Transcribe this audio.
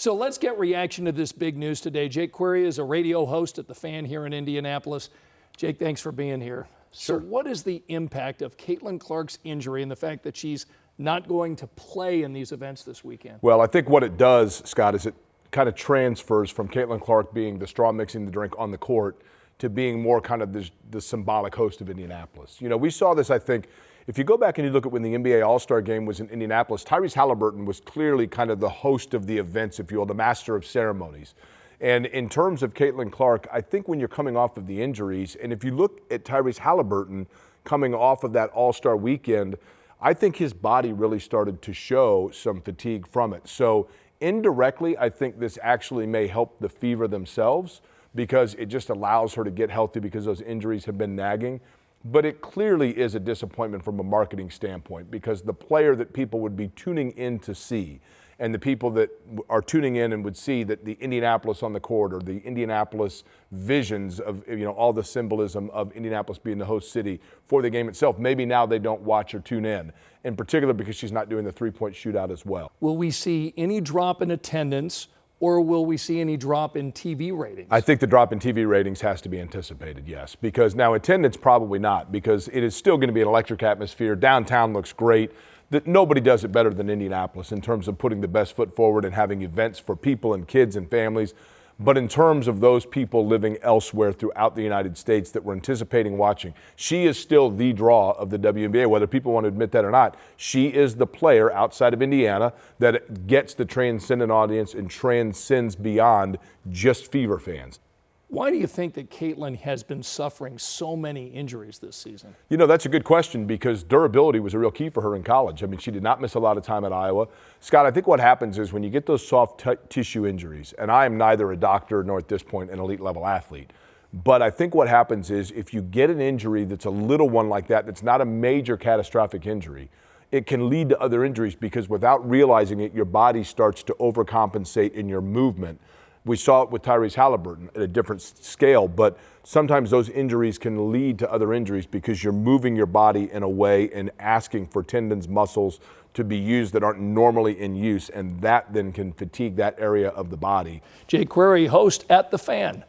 So let's get reaction to this big news today. Jake Query is a radio host at The Fan here in Indianapolis. Jake, thanks for being here. Sure. So what is the impact of Caitlin Clark's injury and the fact that she's not going to play in these events this weekend? Well, I think what it does, Scott, is it kind of transfers from Caitlin Clark being the straw mixing the drink on the court to being more kind of the symbolic host of Indianapolis. You know, we saw this, I think, if you go back and you look at when the NBA All-Star Game was in Indianapolis, Tyrese Halliburton was clearly kind of the host of the events, if you will, the master of ceremonies. And in terms of Caitlin Clark, I think when you're coming off of the injuries, and if you look at Tyrese Halliburton coming off of that All-Star weekend, I think his body really started to show some fatigue from it. So indirectly, I think this actually may help the Fever themselves because it just allows her to get healthy because those injuries have been nagging. But it clearly is a disappointment from a marketing standpoint because the player that people would be tuning in to see and the people that are tuning in and would see that the Indianapolis on the court or the Indianapolis visions of, you know, all the symbolism of Indianapolis being the host city for the game itself, maybe now they don't watch or tune in particular because she's not doing the three-point shootout as well. Will we see any drop in attendance or will we see any drop in TV ratings? I think the drop in TV ratings has to be anticipated, yes, because now attendance probably not because it is still going to be an electric atmosphere. Downtown looks great. That nobody does it better than Indianapolis in terms of putting the best foot forward and having events for people and kids and families. But in terms of those people living elsewhere throughout the United States that we're anticipating watching, she is still the draw of the WNBA, whether people want to admit that or not. She is the player outside of Indiana that gets the transcendent audience and transcends beyond just Fever fans. Why do you think that Caitlin has been suffering so many injuries this season? You know, that's a good question because durability was a real key for her in college. I mean, she did not miss a lot of time at Iowa. Scott, I think what happens is when you get those soft tissue injuries, and I am neither a doctor nor at this point an elite level athlete, but I think what happens is if you get an injury that's a little one like that, that's not a major catastrophic injury, it can lead to other injuries because without realizing it, your body starts to overcompensate in your movement. We saw it with Tyrese Halliburton at a different scale, but sometimes those injuries can lead to other injuries because you're moving your body in a way and asking for tendons, muscles to be used that aren't normally in use, and that then can fatigue that area of the body. Jake Query, host at The Fan.